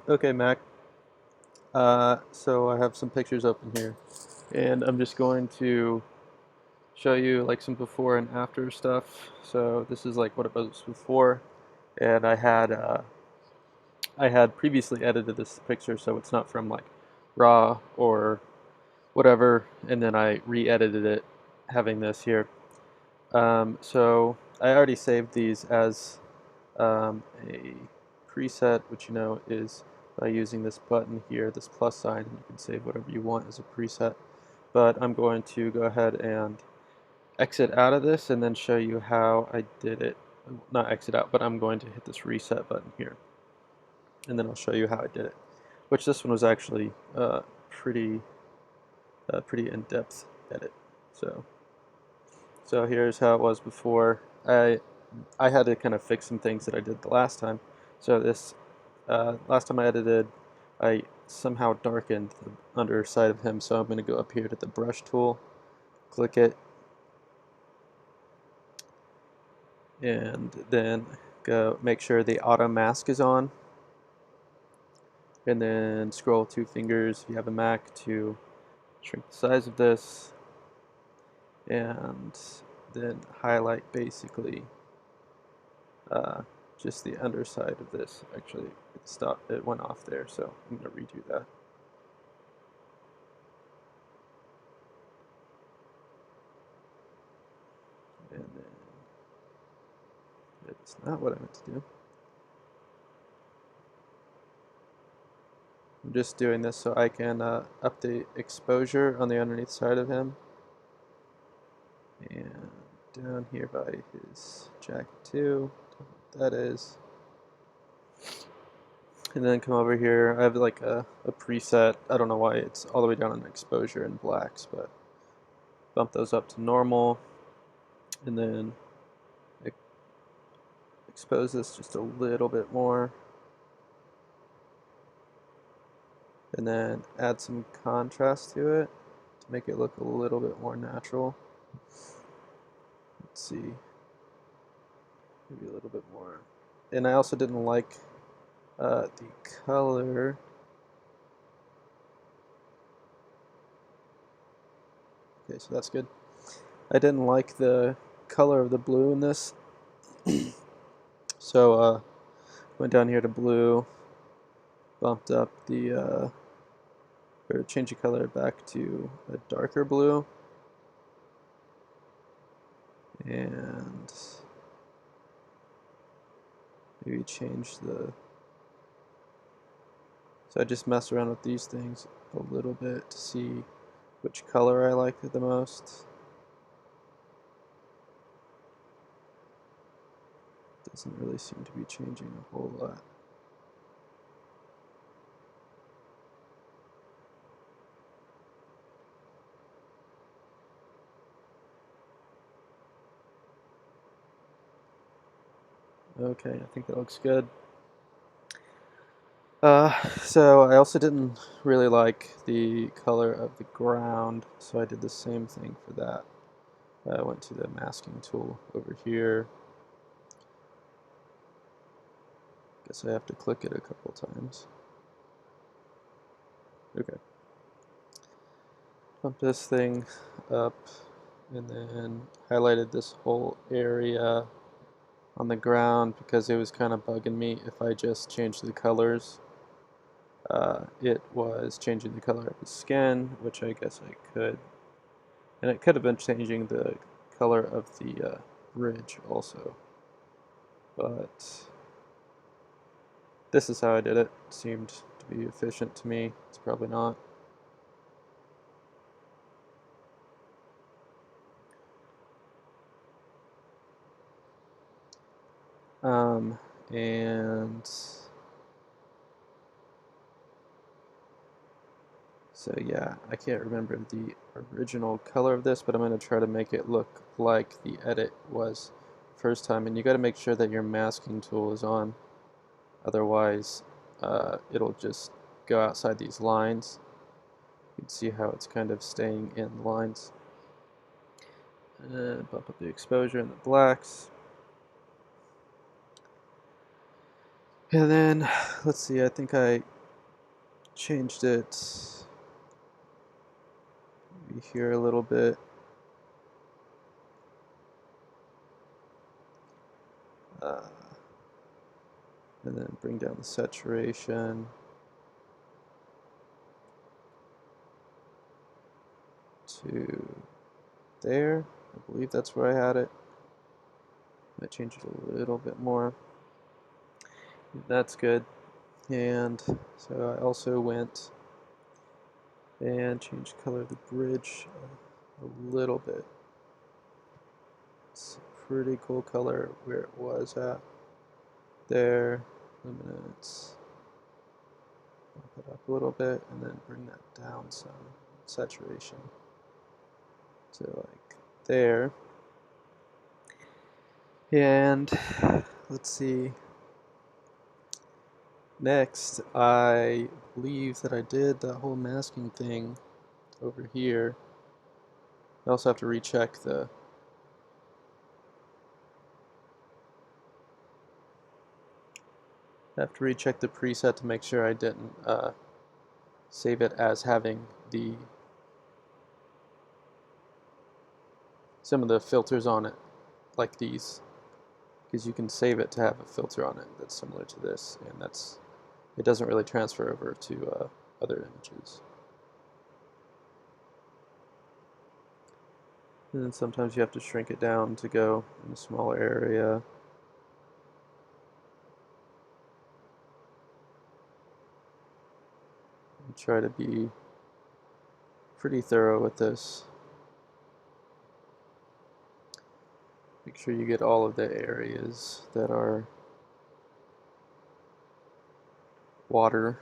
Okay, Mac. So I have some pictures open here, and I'm just going to show you like some before and after stuff. So this is like what it was before, and I had previously edited this picture, so it's not from like RAW or whatever, and then I re-edited it, having this here. So I already saved these as a preset, which is by using this button here, this plus sign, and you can save whatever you want as a preset. But I'm going to go ahead and exit out of this and then show you how I did it. Not exit out, but I'm going to hit this reset button here, and then I'll show you how I did it. Which this one was actually pretty pretty in-depth edit. So so here's how it was before. I had to kind of fix some things that I did the last time. So this last time I edited, I somehow darkened the underside of him. So I'm going to go up here to the brush tool, click it, and then go make sure the auto mask is on, and then scroll 2 fingers if you have a Mac to shrink the size of this, and then highlight basically uh, just the underside of this. Actually, it went off there, so I'm going to redo that. And then it's not what I meant to do. I'm just doing this so I can update exposure on the underneath side of him. And down here by his jacket too, that is. And then come over here, I have like a preset, I don't know why it's all the way down in exposure and blacks, but bump those up to normal, and then expose this just a little bit more, and then add some contrast to it to make it look a little bit more natural. Let's see, maybe a little bit more. And I also didn't like the color. Okay, so that's good. I didn't like the color of the blue in this, so went down here to blue, bumped up the or change the color back to a darker blue, and maybe change the. So I just mess around with these things a little bit to see which color I like the most. Doesn't really seem to be changing a whole lot. Okay, I think that looks good. So I also didn't really like the color of the ground, so I did the same thing for that. I went to the masking tool over here. Guess I have to click it a couple times. Okay. Bump this thing up, and then highlighted this whole area on the ground because it was kind of bugging me if I just changed the colors. It was changing the color of his skin, which I guess I could. And it could have been changing the color of the ridge also. But this is how I did it. It seemed to be efficient to me. It's probably not. And so yeah, I can't remember the original color of this, but I'm going to try to make it look like the edit was first time. And you got to make sure that your masking tool is on, otherwise it'll just go outside these lines. You can see how it's kind of staying in the lines. And bump up the exposure and the blacks. And then, let's see, I think I changed it maybe here a little bit. And then bring down the saturation to there. I believe that's where I had it. Might change it a little bit more. That's good. And so I also went and changed color of the bridge a little bit. It's a pretty cool color where it was at. There, luminance. Bump it up a little bit and then bring that down some. Saturation to like there. And let's see. Next, I believe that I did the whole masking thing over here. I also have to recheck the preset to make sure I didn't save it as having some of the filters on it, like these, because you can save it to have a filter on it that's similar to this, and it doesn't really transfer over to other images. And then sometimes you have to shrink it down to go in a smaller area. And try to be pretty thorough with this. Make sure you get all of the areas that are water.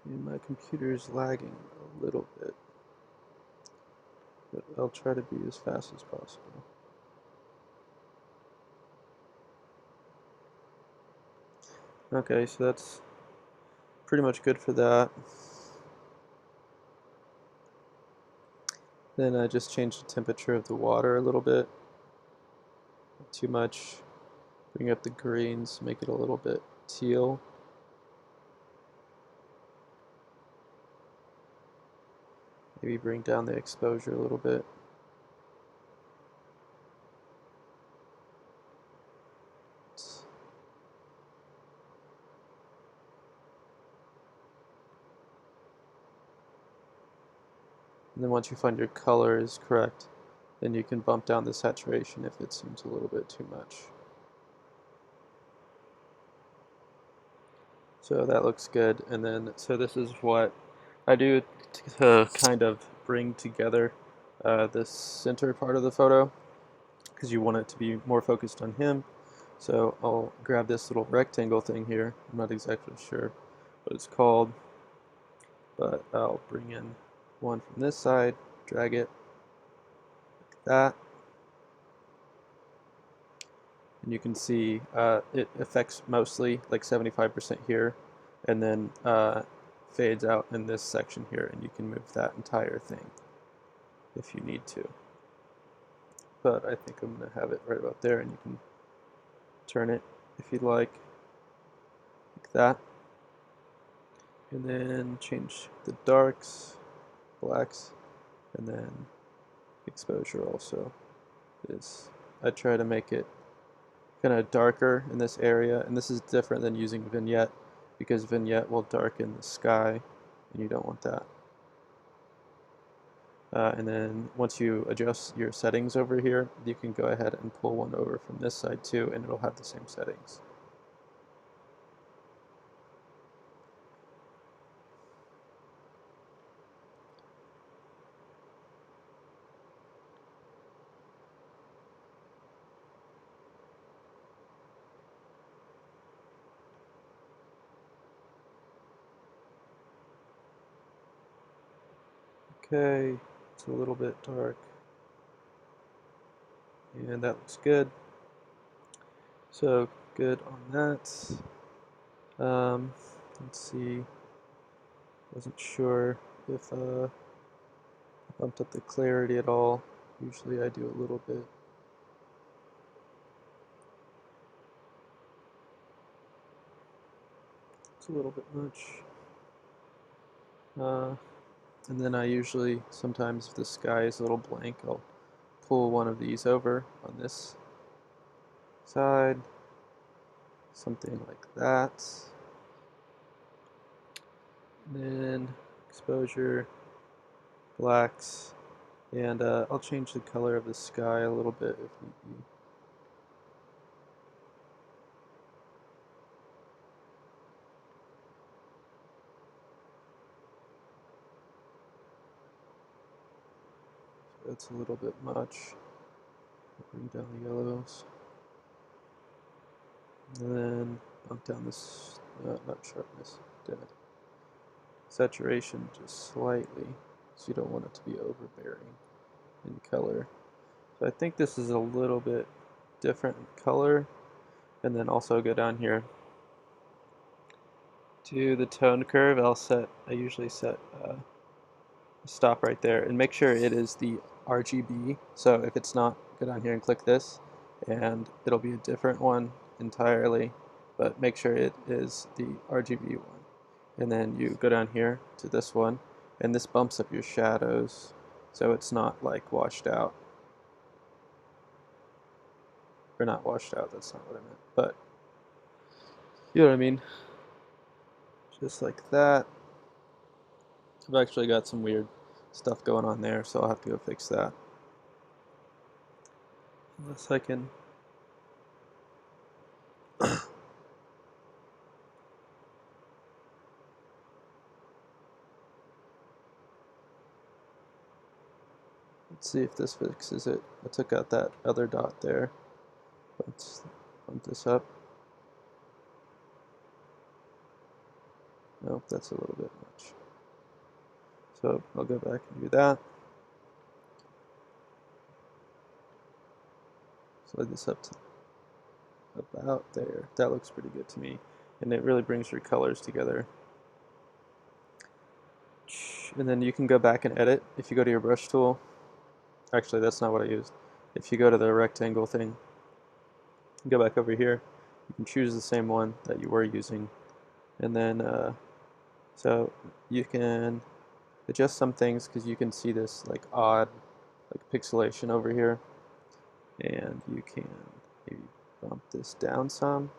And my computer is lagging a little bit, but I'll try to be as fast as possible. Okay, so that's pretty much good for that. Then I just changed the temperature of the water a little bit. Not too much. Bring up the greens, make it a little bit teal. Maybe bring down the exposure a little bit. And then once you find your color is correct, then you can bump down the saturation if it seems a little bit too much. So that looks good. And then, so this is what I do to kind of bring together this center part of the photo, because you want it to be more focused on him. So I'll grab this little rectangle thing here. I'm not exactly sure what it's called, but I'll bring in one from this side, drag it like that. And you can see it affects mostly like 75% here, and then fades out in this section here, and you can move that entire thing if you need to. But I think I'm going to have it right about there, and you can turn it if you'd like that. And then change the darks, blacks, and then exposure also is, I try to make it kind of darker in this area, and this is different than using vignette, because vignette will darken the sky, and you don't want that. And then once you adjust your settings over here, you can go ahead and pull one over from this side too, and it'll have the same settings. Okay, it's a little bit dark, and that looks good. So good on that. Let's see. Wasn't sure if I bumped up the clarity at all. Usually I do a little bit. It's a little bit much. And then I usually, sometimes if the sky is a little blank, I'll pull one of these over on this side. Something like that. And then exposure, blacks, and I'll change the color of the sky a little bit if need be. So that's a little bit much. Bring down the yellows. And then bump down this, not sharpness, dead. Saturation just slightly, so you don't want it to be overbearing in color. So I think this is a little bit different in color. And then also go down here to the tone curve. I usually set stop right there and make sure it is the RGB. So if it's not, go down here and click this and it'll be a different one entirely, but make sure it is the RGB one. And then you go down here to this one, and this bumps up your shadows so it's not like washed out. Or not washed out, that's not what I meant, but you know what I mean. Just like that. I've actually got some weird stuff going on there, so I'll have to go fix that. Unless I can let's see if this fixes it. I took out that other dot there. Let's bump this up. Nope, that's a little bit much. So I'll go back and do that. Slide this up to about there. That looks pretty good to me. And it really brings your colors together. And then you can go back and edit if you go to your brush tool. Actually, that's not what I used. If you go to the rectangle thing, go back over here, you can choose the same one that you were using. And then, so you can adjust some things because you can see this like odd like pixelation over here. And you can maybe bump this down some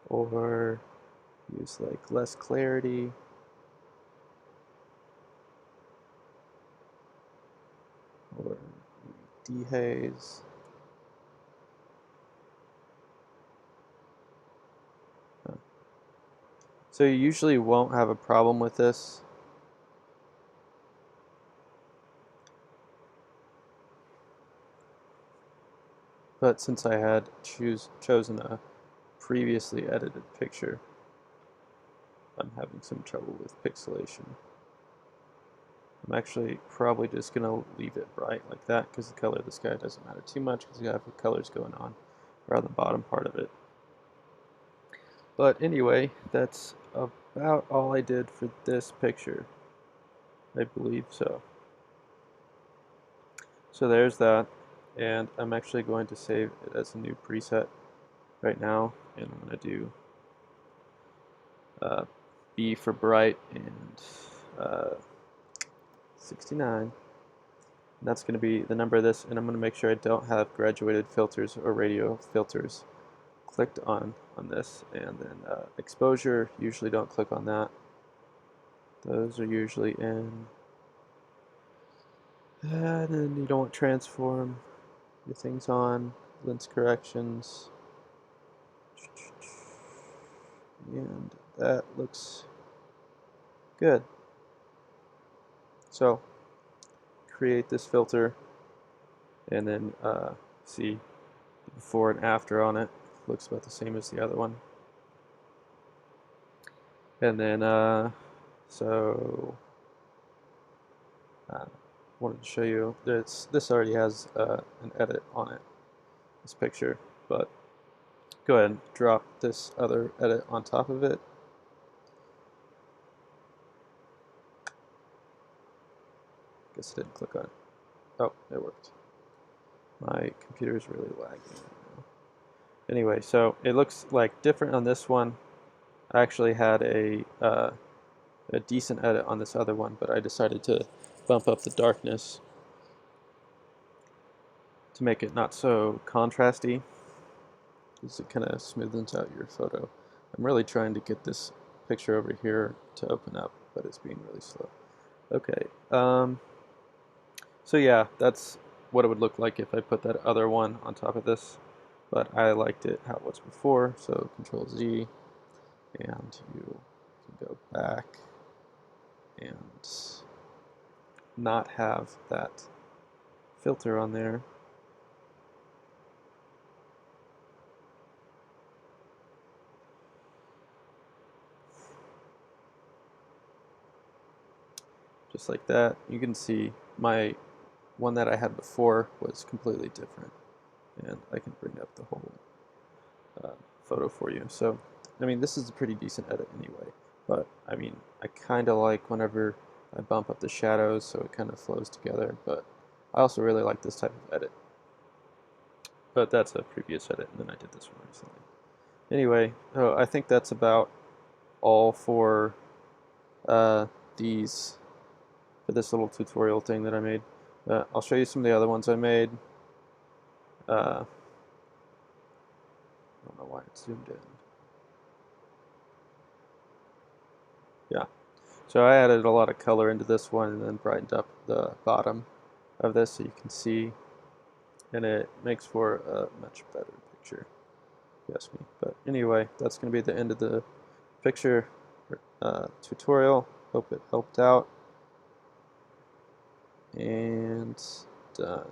or use like less clarity. Or dehaze. So you usually won't have a problem with this. But since I had chosen a previously edited picture, I'm having some trouble with pixelation. I'm actually probably just going to leave it bright like that because the color of the sky doesn't matter too much because you have the colors going on around the bottom part of it. But anyway, that's about all I did for this picture. I believe so. So there's that, and I'm actually going to save it as a new preset right now, and I'm going to do B for bright and 69. And that's going to be the number of this, and I'm going to make sure I don't have graduated filters or radio filters clicked on this, and then exposure, usually don't click on that. Those are usually in. And then you don't want transform, your things on, lens corrections, and that looks good. So create this filter and then see the before and after on it. Looks about the same as the other one. And then so wanted to show you that this already has an edit on it, this picture, but go ahead and drop this other edit on top of it. Guess I didn't click on it. Oh, it worked. My computer is really lagging right now. Anyway, so it looks like different on this one. I actually had a decent edit on this other one, but I decided to bump up the darkness to make it not so contrasty, because it kind of smoothens out your photo. I'm really trying to get this picture over here to open up, but it's being really slow. Okay, so yeah, that's what it would look like if I put that other one on top of this, but I liked it how it was before, so Control Z, and you can go back and not have that filter on there. Just like that. You can see my one that I had before was completely different, and I can bring up the whole photo for you. So, I mean, this is a pretty decent edit anyway, but I mean, I kind of like whenever I bump up the shadows so it kind of flows together, but I also really like this type of edit. But that's a previous edit, and then I did this one recently. Anyway, I think that's about all for these for this little tutorial thing that I made. I'll show you some of the other ones I made. I don't know why it's zoomed in. Yeah, so I added a lot of color into this one and then brightened up the bottom of this so you can see, and it makes for a much better picture, if you ask me. But anyway, that's going to be the end of the picture tutorial. Hope it helped out. And done.